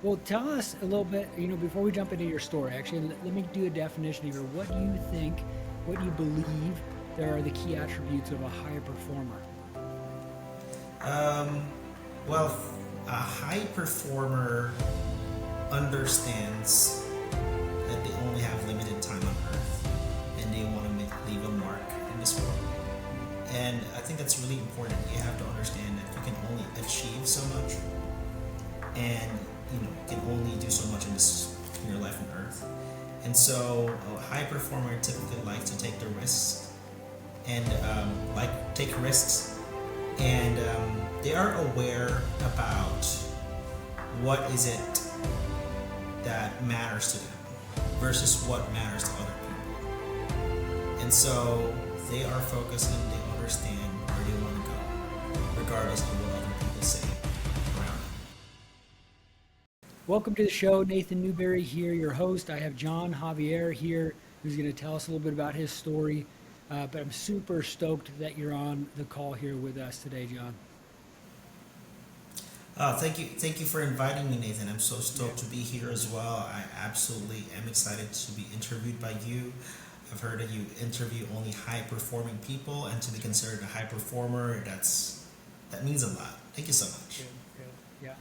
Well, tell us a little bit, before we jump into your story, actually, let me do a definition here. What do you think, what do you believe there are the key attributes of a high performer? Um, well, a high performer understands that they only have limited time on earth and they want to leave a mark in this world. And I think that's really important. You have to understand that you can only achieve so much and you can only do so much in your life on earth. And so a high performer typically likes to take the risks and take risks and they are aware about what is it that matters to them versus what matters to other people. And so they are focused and they understand where they want to go, regardless of what other people say around them. Welcome to the show. Nathan Newberry here, your host. I have John Javier here, who's going to tell us a little bit about his story. But I'm super stoked that you're on the call here with us today, John. Thank you for inviting me, Nathan. I'm so Yeah. stoked to be here as well. I absolutely am excited to be interviewed by you. I've heard that you interview only high performing people, and to be considered a high performer, that means a lot. Thank you so much. Good, good. Yeah.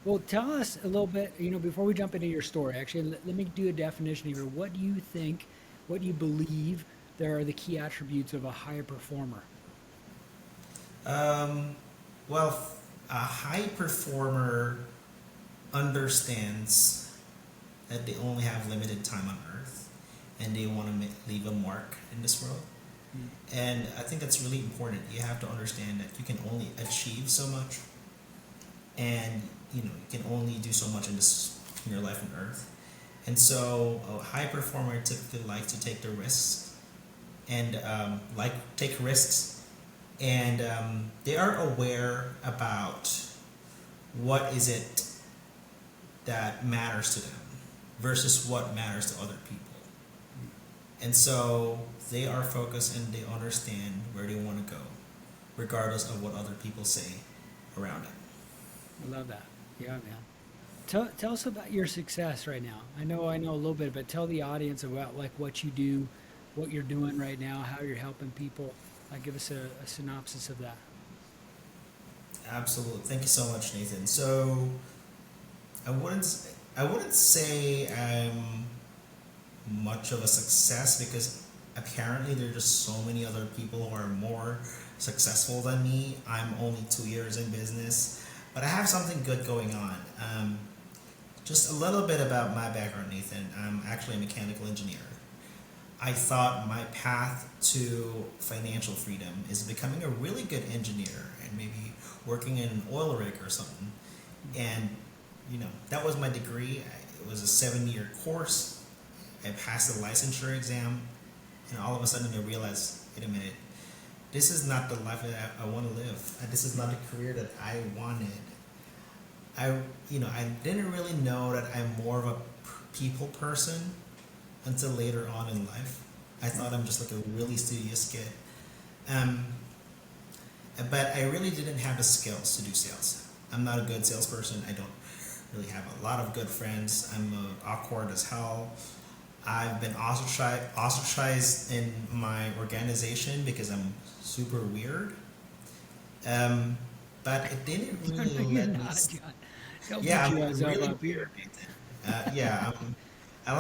Well, tell us a little bit, before we jump into your story, actually, let me do a definition here. What do you think, what do you believe there are the key attributes of a high performer? Um, well, a high performer understands that they only have limited time on earth and they want to leave a mark in this world. Mm. And I think that's really important. You have to understand that you can only achieve so much and you can only do so much in your life on earth. And so a high performer typically likes to take the risks and take risks and they are aware about what is it that matters to them versus what matters to other people. And so they are focused and they understand where they want to go, regardless of what other people say around it. I love that. Yeah, man. Tell us about your success right now. I know a little bit, but tell the audience about like what you do, what you're doing right now, how you're helping people. Give us a synopsis of that. Absolutely. Thank you so much, Nathan. So I wouldn't I wouldn't say I'm much of a success because apparently there are just so many other people who are more successful than me. I'm only 2 years in business, but I have something good going on. Just a little bit about my background, Nathan. I'm actually a mechanical engineer. I thought my path to financial freedom is becoming a really good engineer and maybe working in an oil rig or something. And that was my degree. It was a 7 year course. I passed the licensure exam, and all of a sudden I realized, wait a minute, this is not the life that I want to live. This is not the career that I wanted. I didn't really know that I'm more of a people person until later on in life. I thought I'm just like a really studious kid. Um, but I really didn't have the skills to do sales. I'm not a good salesperson. I don't really have a lot of good friends. I'm awkward as hell. I've been ostracized in my organization because I'm super weird. But it didn't No, really you're let me. not, John. Don't Yeah, beat I'm yourself really up weird, here. Nathan. Yeah, I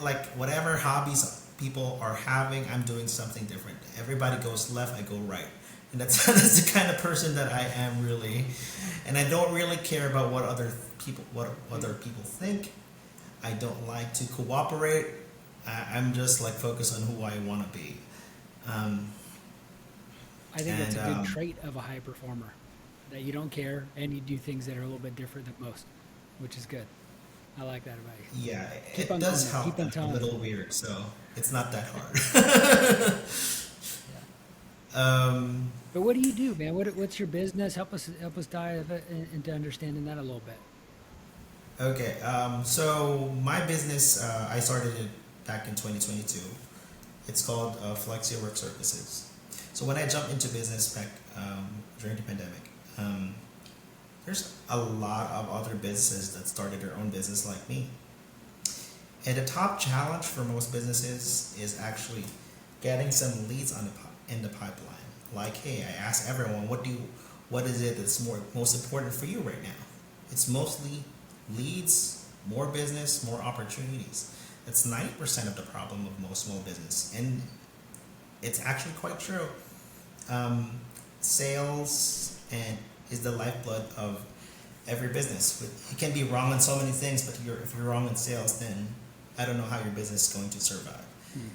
like whatever hobbies people are having. I'm doing something different. Everybody goes left, I go right, and that's that's the kind of person that I am really. And I don't really care about what other people think. I don't like to cooperate. I'm just like focused on who I want to be. Um, I think that's and a good trait of a high performer, that you don't care and you do things that are a little bit different than most, which is good. I like that about you. yeah, Keep it on doing does that. help Keep on that I'm a telling it. little weird, so it's not that hard. Yeah. um, But what do you do, man? What's your business? Help us dive into understanding that a little bit. Okay, so my business, I started it back in 2022. It's called Flexia Work Services. So when I jumped into business back during the pandemic, there's a lot of other businesses that started their own business like me. And the top challenge for most businesses is actually getting some leads in the pipeline. Like, hey, I asked everyone, what is it that's most important for you right now? It's mostly leads, more business, more opportunities. That's 90% of the problem of most small business, and it's actually quite true. Um, Sales and is the lifeblood of every business. You can be wrong on so many things, but if you're wrong in sales, then I don't know how your business is going to survive. Hmm.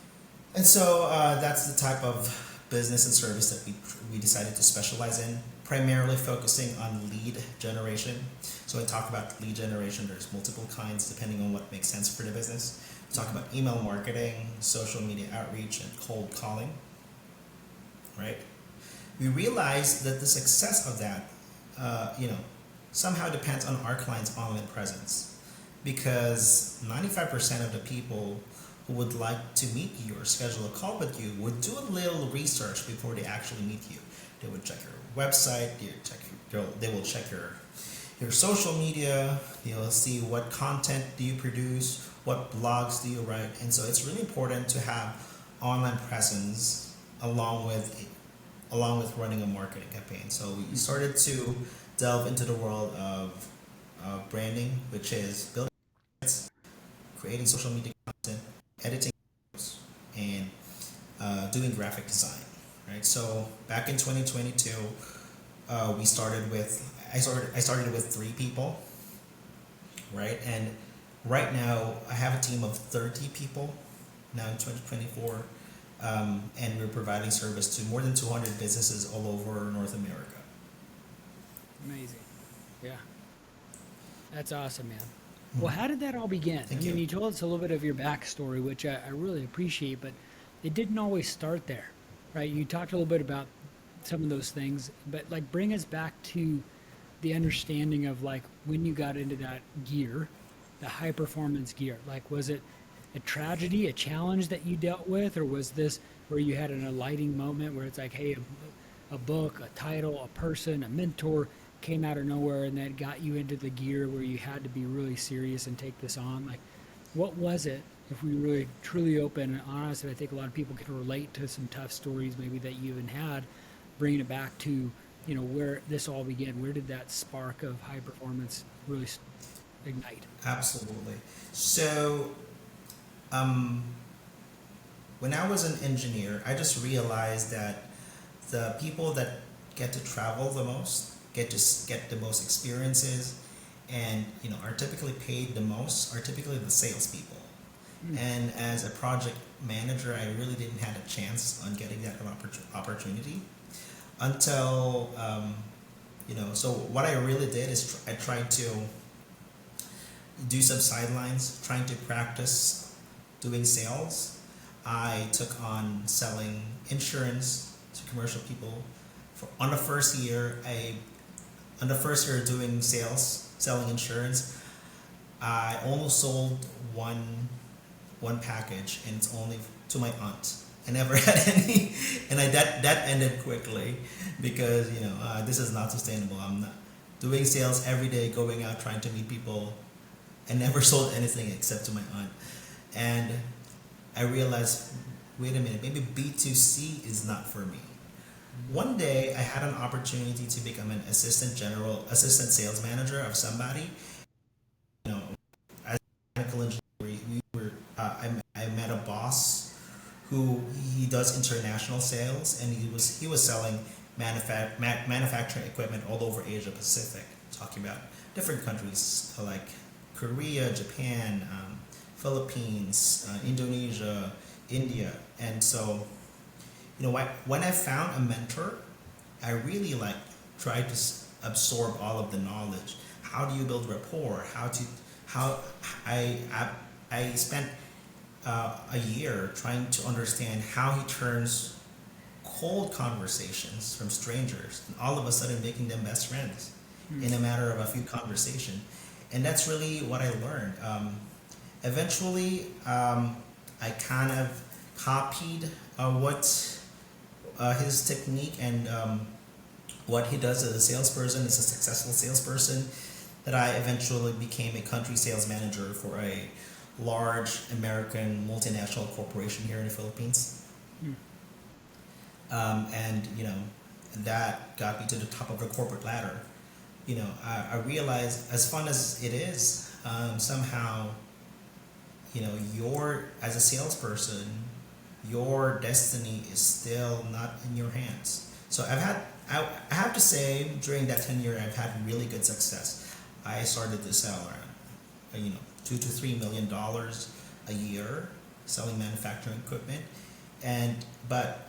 And so that's the type of business and service that we decided to specialize in, primarily focusing on lead generation. So when we talk about lead generation, there's multiple kinds depending on what makes sense for the business. We talk about email marketing, social media outreach, and cold calling, right? We realized that the success of that, somehow depends on our client's online presence, because 95% of the people who would like to meet you or schedule a call with you would do a little research before they actually meet you. They would check your website, they will check your social media, they'll see what content do you produce, what blogs do you write, and so it's really important to have online presence along with running a marketing campaign. So we started to delve into the world of branding, which is building, creating social media content, editing, and doing graphic design. Right. So back in 2022, we started with I started with 3 people. Right, and right now I have a team of 30 people now in 2024. And we're providing service to more than 200 businesses all over North America. Amazing. Yeah. That's awesome, man. Well, Mhm. how did that all begin? I Thank mean, you. you told us a little bit of your backstory, which I really appreciate, but it didn't always start there, right? You talked a little bit about some of those things, but like bring us back to the understanding of like when you got into that gear, the high performance gear. Like, was it a tragedy, a challenge that you dealt with, or was this where you had an alighting moment where it's like, hey, a book, a title, a person, a mentor came out of nowhere and that got you into the gear where you had to be really serious and take this on? Like, what was it? If we really truly open and honest, and I think a lot of people can relate to some tough stories maybe that you even had, bringing it back to where this all began. Where did that spark of high performance really ignite? Absolutely. So, um, when I was an engineer, I just realized that the people that get to travel the most, get the most experiences, and are typically paid the most, are typically the salespeople. Mm. And as a project manager, I really didn't have a chance on getting that opportunity until So what I really did is I tried to do some sidelines, trying to practice doing sales. I took on selling insurance to commercial people. On the first year, doing sales, selling insurance, I almost sold one package, and it's only to my aunt. I never had any, and that ended quickly because this is not sustainable. I'm not doing sales every day, going out trying to meet people. I never sold anything except to my aunt, and I realized, wait a minute, maybe B2C is not for me. One day, I had an opportunity to become an assistant sales manager of somebody. As a mechanical engineer, I met a boss who he does international sales, and he was selling manufacturing equipment all over Asia Pacific, talking about different countries like Korea, Japan, Philippines, Indonesia, India, and so when I found a mentor, I really tried to absorb all of the knowledge. How do you build rapport? How I spent a year trying to understand how he turns cold conversations from strangers and all of a sudden making them best friends in a matter of a few conversations. And that's really what I learned. Eventually, I kind of copied what his technique and what he does as a salesperson, is a successful salesperson, that I eventually became a country sales manager for a large American multinational corporation here in the Philippines. Hmm. And that got me to the top of the corporate ladder. I realized, as fun as it is, somehow, your as a salesperson, your destiny is still not in your hands. So I have to say, during that tenure, I've had really good success. I started to sell around, $2 to $3 million a year selling manufacturing equipment, but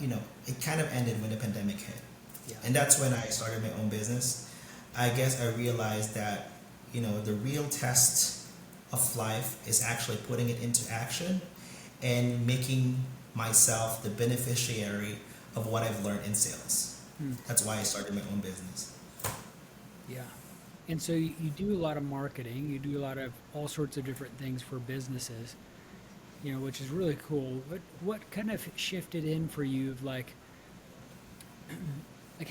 it kind of ended when the pandemic hit, Yeah. and that's when I started my own business. I guess I realized that the real test of life is actually putting it into action and making myself the beneficiary of what I've learned in sales. Hmm. That's why I started my own business. Yeah. And so you do a lot of marketing, you do a lot of all sorts of different things for businesses, which is really cool. What kind of shifted in for you of like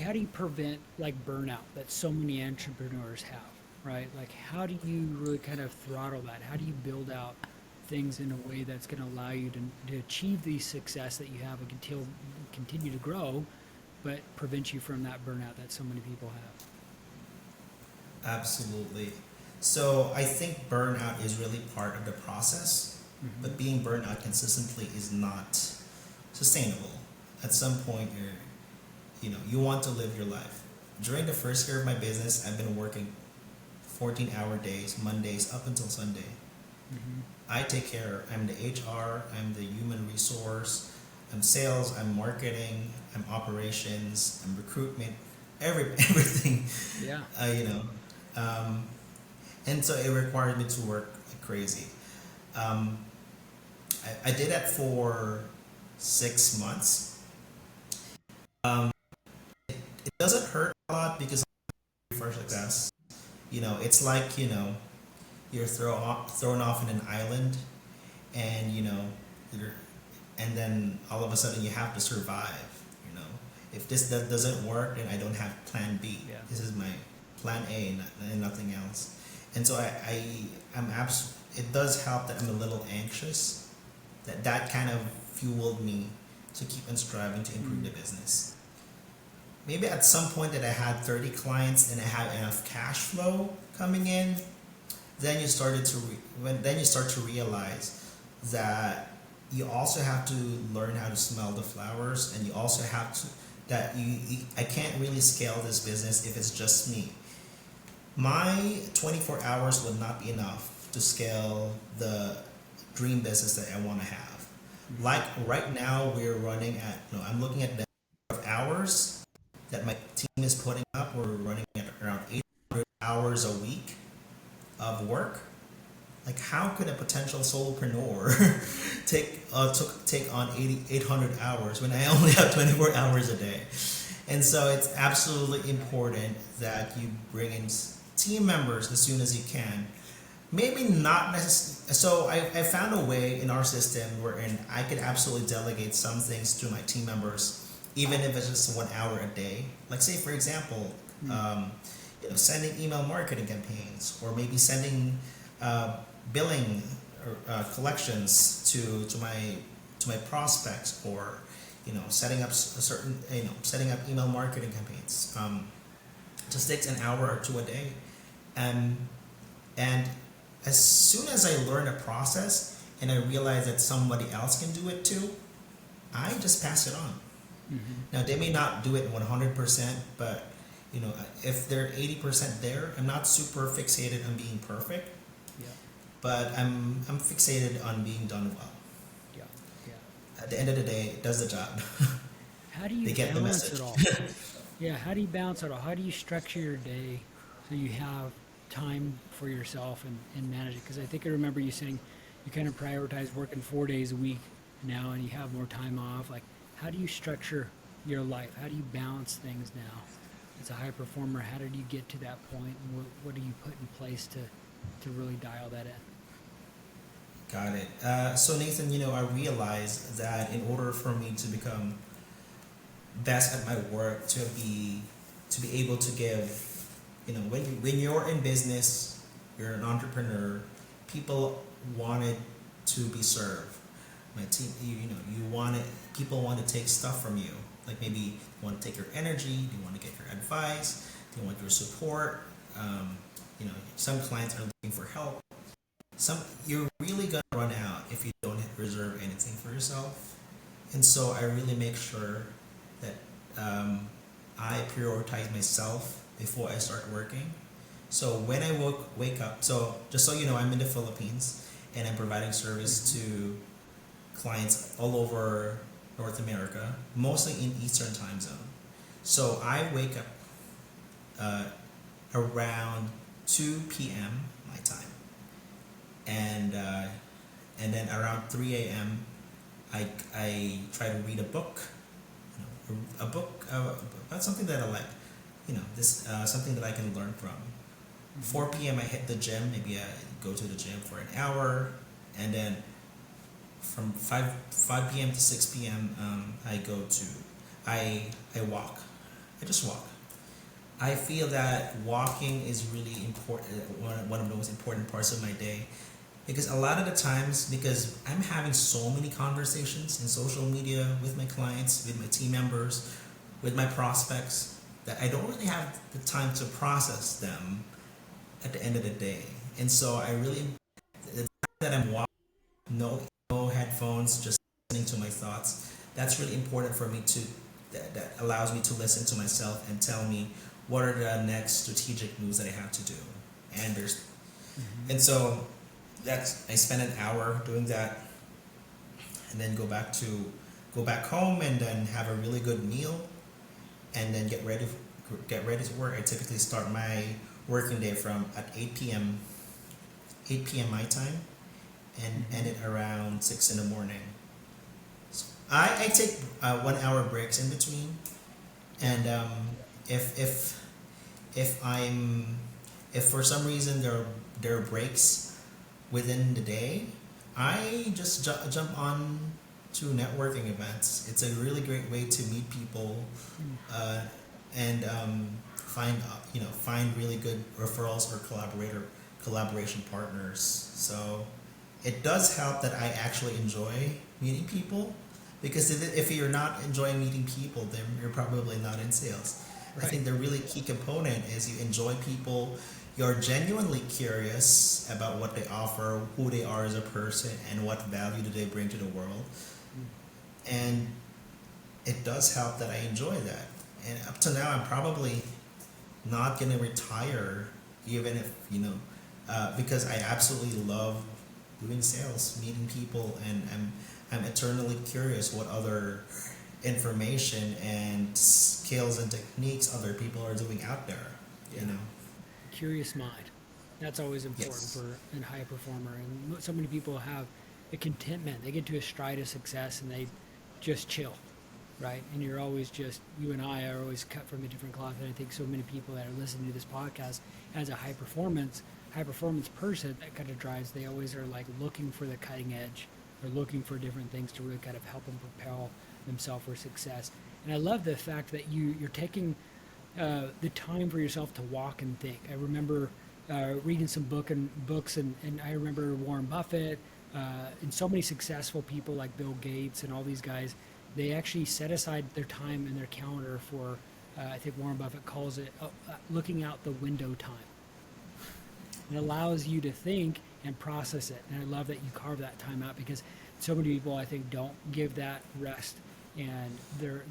how do you prevent like burnout that so many entrepreneurs have, right? Like how do you really kind of throttle that? How do you build out things in a way that's going to allow you to achieve the success that you have and continue to grow, but prevent you from that burnout that so many people have? Absolutely. So I think burnout is really part of the process, Hmm. but being burnt out consistently is not sustainable. At some point, you want to live your life. During the first year of my business, I've been working 14-hour days, Mondays up until Sunday. Hmm. I take care. I'm the HR. I'm the human resource. I'm sales. I'm marketing. I'm operations. I'm recruitment. Everything. Yeah. You know, um, and so it required me to work like crazy. Um, I did that for 6 months. Um, it doesn't hurt a lot because for success, it's like you're thrown off in an island, and you're, and then all of a sudden you have to survive. If this doesn't work, then I don't have plan B. Yeah. This is my plan A, and nothing else. And so it does help that I'm a little anxious. That kind of fueled me to keep on striving to improve the business. Maybe at some point that I had 30 clients and I had enough cash flow coming in, then you started to then you start to realize that you also have to learn how to smell the flowers, and you also have to I can't really scale this business if it's just me. My 24 hours would not be enough to scale the dream business that I want to have. Like right now, we're running at I'm looking at the number of hours that my team is putting up. We're running at around 800 hours a week of work. Like, how could a potential solopreneur take on 800 hours when I only have 24 hours a day? And so it's absolutely important that you bring in team members as soon as you can. Maybe not necessarily. So I found a way in our system wherein I could absolutely delegate some things to my team members, even if it's just 1 hour a day. Like, say for example, sending email marketing campaigns, or maybe sending billing or collections to my prospects, or setting up setting up email marketing campaigns. Just takes an hour or two a day, and as soon as I learn a process and I realize that somebody else can do it too, I just pass it on. Hmm. Now they may not do it 100%, but if they're 80% there, I'm not super fixated on being perfect, Yeah. but I'm fixated on being done well. Yeah. Yeah. At the end of the day, it does the job. How do you They get the balance message. it all? Yeah, how do you balance it all? How do you structure your day so you have time for yourself and manage it? Because I think I remember you saying you kind of prioritize working 4 days a week now and you have more time off. Like, how do you structure your life? How do you balance things now? As a high performer, how did you get to that point? And what do you put in place to really dial that in? Got it. So Nathan, I realized that in order for me to become best at my work, to be able to give, when you're in business, you're an entrepreneur, people wanted to be served. My team, you want it. People want to take stuff from you. Like maybe you want to take your energy, they want to get your advice, they want your support. Some clients are looking for help. You're really gonna run out if you don't reserve anything for yourself. And so I really make sure that I prioritize myself before I start working. So when I wake up, so just so you know, I'm in the Philippines and I'm providing service to clients all over North America, mostly in Eastern time zone. So I wake up around 2 p.m. my time, and then around 3 a.m. I try to read a book, a book about something that I like, this something that I can learn from. 4 p.m. I hit the gym. Maybe I go to the gym for an hour, and then from 5 p.m. to 6 p.m. I walk. I just walk. I feel that walking is really important, one of the most important parts of my day, because a lot of the times, because I'm having so many conversations in social media with my clients, with my team members, with my prospects, that I don't really have the time to process them at the end of the day. And so the time that I'm walking, no headphones, just listening to my thoughts, that's really important for me that allows me to listen to myself and tell me what are the next strategic moves that I have to do. And so I spend an hour doing that, and then go back home and then have a really good meal, and then get ready to work. I typically start my working day from at 8 p.m. my time, and end it around 6 in the morning. So I take 1 hour breaks in between, and if for some reason there are breaks within the day, I just jump on to networking events. It's a really great way to meet people, and find really good referrals or collaboration partners. So it does help that I actually enjoy meeting people, because if you're not enjoying meeting people, then you're probably not in sales. Right. I think the really key component is you enjoy people, you're genuinely curious about what they offer, who they are as a person, and what value do they bring to the world. And it does help that I enjoy that. And up to now, I'm probably not going to retire, even if, because I absolutely love doing sales, meeting people, and I'm eternally curious what other information and skills and techniques other people are doing out there. Curious mind. That's always important. Yes. For a high performer. And so many people have a contentment. They get to a stride of success and they just chill, right? And you and I are always cut from a different cloth. And I think so many people that are listening to this podcast, as a high performance person, that kind of drives, they always are like looking for the cutting edge, or looking for different things to really kind of help them propel themselves for success. And I love the fact that you're taking the time for yourself to walk and think. I remember reading some books, and I remember Warren Buffett, and so many successful people like Bill Gates and all these guys. They actually set aside their time in their calendar for, I think Warren Buffett calls it, looking out the window time. It allows you to think and process it. And I love that you carve that time out, because so many people, I think, don't give that rest and their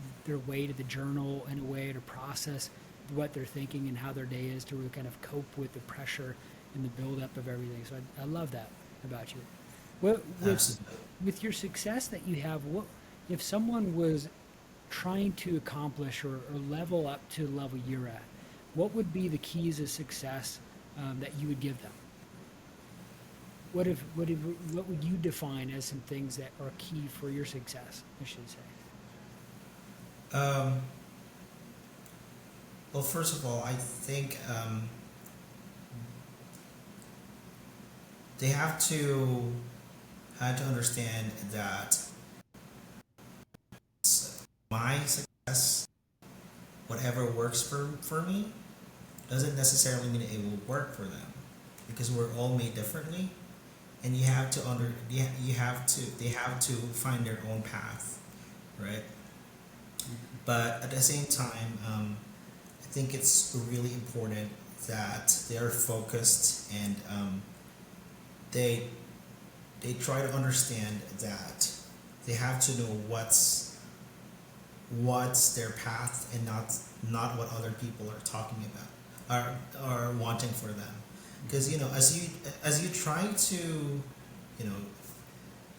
way to the journal in a way to process what they're thinking and how their day is, to really kind of cope with the pressure and the buildup of everything. So I love that about you. With your success that you have, what if someone was trying to accomplish or level up to the level you're at, what would be the keys of success that you would give them? What would you define as some things that are key for your success, I should say? Well, first of all, I think they have to understand that my success whatever works for me doesn't necessarily mean it will work for them, because we're all made differently, and you have to you have to they have to find their own path, right? But at the same time, I think it's really important that they are focused, and they they try to understand that they have to know what's their path, and not what other people are talking about, are wanting for them. Because as you try to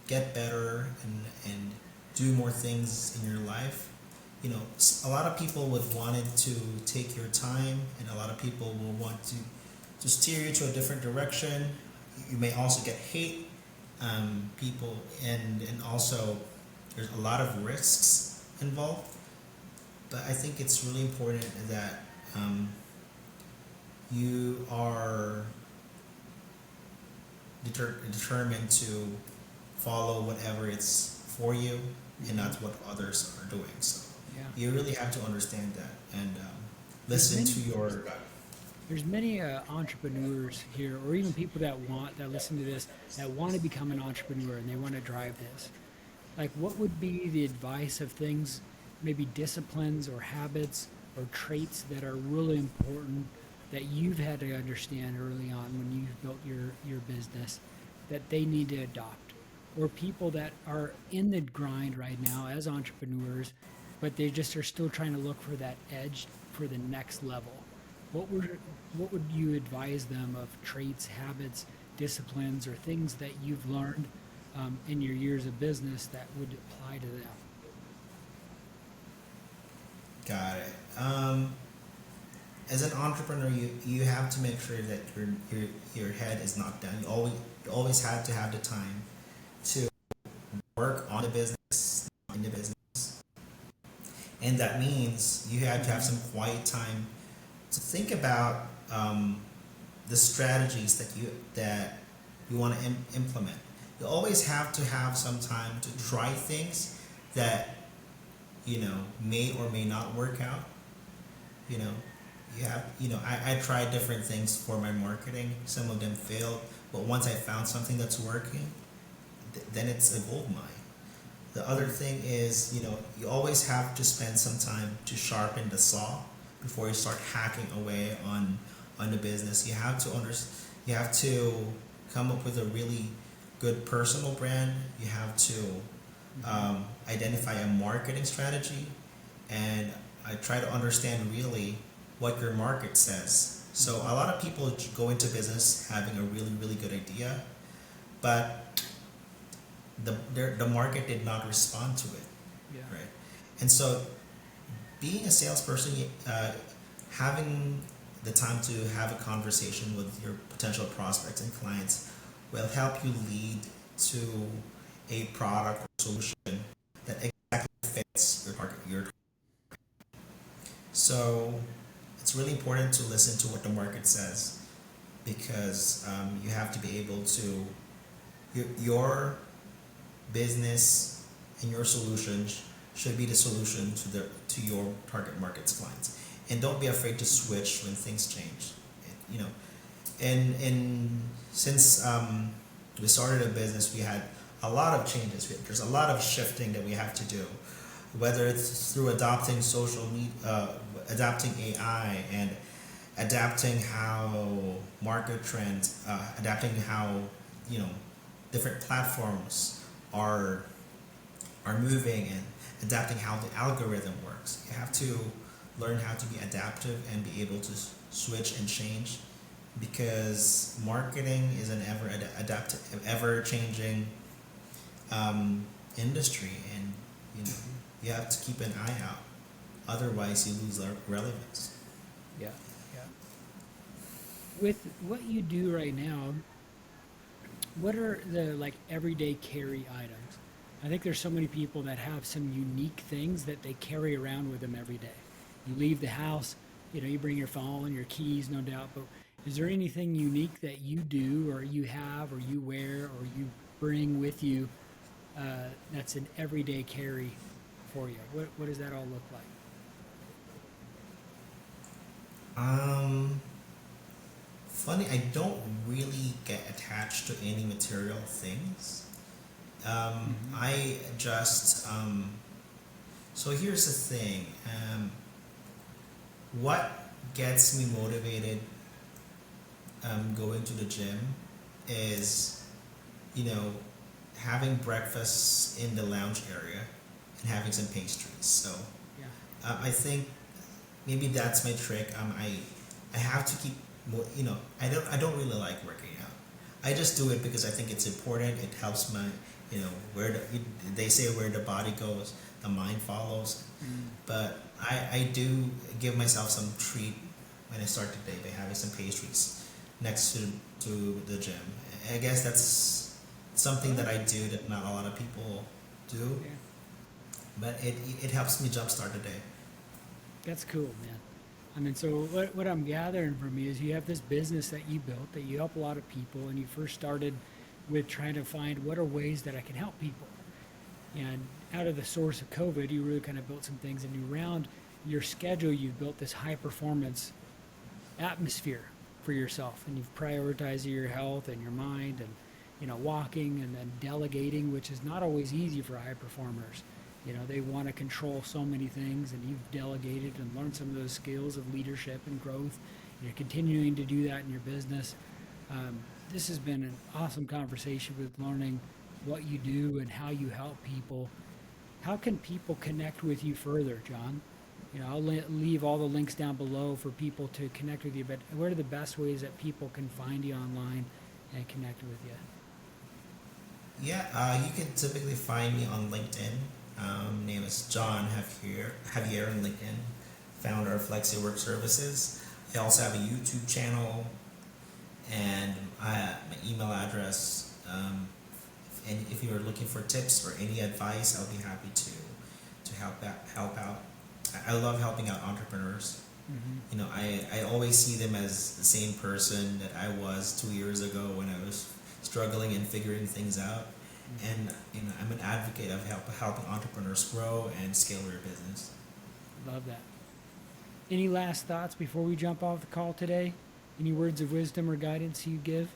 get better and do more things in your life, a lot of people would want it to take your time, and a lot of people will want to steer you to a different direction. You may also get hate, people, and also there's a lot of risks involved. But I think it's really important that you are determined to follow whatever it's for you, and not what others are doing. So Yeah. you really have to understand that, and There's listen many, to your gut. there's many entrepreneurs here, or even people that listen to this, that want to become an entrepreneur and they want to drive this. Like, what would be the advice of things, maybe disciplines or habits or traits that are really important that you've had to understand early on when you built your business that they need to adopt? Or people that are in the grind right now as entrepreneurs, but they just are still trying to look for that edge for the next level. What would you advise them of traits, habits, disciplines, or things that you've learned in your years of business that would apply to them? Got it. As an entrepreneur, you have to make sure that your head is not down. You always have to have the time to work on the business, not in the business, and that means you have to have some quiet time to think about the strategies that you want to implement. You always have to have some time to try things that may or may not work out. You know, I tried different things for my marketing. Some of them failed, but once I found something that's working, then it's a gold mine. The other thing is, you always have to spend some time to sharpen the saw before you start hacking away on the business. You have to come up with a really good personal brand. You have to identify a marketing strategy, and I try to understand really what your market says. So a lot of people go into business having a really, really good idea, but the market did not respond to it, Yeah. right? And so being a salesperson, having the time to have a conversation with your potential prospects and clients will help you lead to a product or solution that exactly fits your. So it's really important to listen to what the market says, because you have to be able to your business and your solutions should be the solution to your target market's clients, and don't be afraid to switch when things change. You know, and since we started a business, we had a lot of changes. There's a lot of shifting that we have to do, whether it's through adopting social media, adapting AI, and adapting how market trends, adapting how different platforms are moving, and adapting how the algorithm works. You have to learn how to be adaptive and be able to switch and change, because marketing is an ever changing industry, and you have to keep an eye out. Otherwise, you lose relevance. Yeah. Yeah. With what you do right now, what are the like everyday carry items? I think there's so many people that have some unique things that they carry around with them every day. You leave the house, you bring your phone, your keys, no doubt, but is there anything unique that you do or you have or you wear or you bring with you that's an everyday carry for you? What does that all look like? Um, Funny, I don't really get attached to any material things. Mm-hmm. I just so here's the thing. What gets me motivated going to the gym is, you know, having breakfast in the lounge area and having some pastries. So Yeah. I think maybe that's my trick. I have to keep you know, I don't really like working out. I just do it because I think it's important. It helps my, you know, they say where the body goes, the mind follows. Mm. But I do give myself some treat when I start the day by having some pastries next to the gym. I guess that's something that I do that not a lot of people do, Yeah. but it helps me jumpstart the day. That's cool, man. I mean, so what I'm gathering from you is you have this business that you built that you help a lot of people, and you first started with trying to find what are ways that I can help people. And out of the source of COVID, you really kind of built some things, and around your schedule, you've built this high performance atmosphere for yourself, and you've prioritized your health and your mind, and walking, and then delegating, which is not always easy for high performers. They want to control so many things, and you've delegated and learned some of those skills of leadership and growth. And you're continuing to do that in your business. um, this has been an awesome conversation with learning what you do and how you help people. How can people connect with you further, John? I'll leave all the links down below for people to connect with you, but what are the best ways that people can find you online and connect with you? Yeah, you can typically find me on LinkedIn. Name is John Javier on LinkedIn, founder of Flexi Work Services. I also have a YouTube channel and my email address. And if you're looking for tips or any advice, I'll be happy to help out. I love helping out entrepreneurs. Mm-hmm. I always see them as the same person that I was 2 years ago when I was struggling and figuring things out. And I'm an advocate of helping entrepreneurs grow and scale their business. Love that. Any last thoughts before we jump off the call today? Any words of wisdom or guidance you give?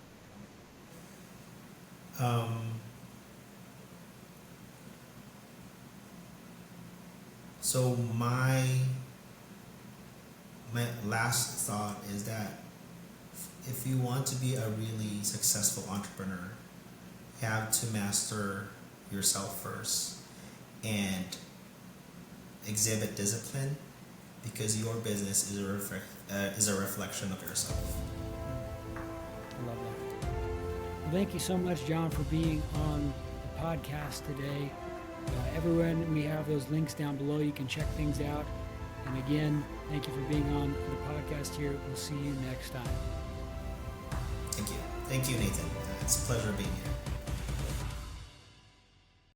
Um, so my last thought is that if you want to be a really successful entrepreneur, you have to master yourself first and exhibit discipline, because your business is a reflection of yourself. I love that. Well, thank you so much, John, for being on the podcast today. Everyone, we have those links down below. You can check things out. And again, thank you for being on the podcast here. We'll see you next time. Thank you. Thank you, Nathan. It's a pleasure being here.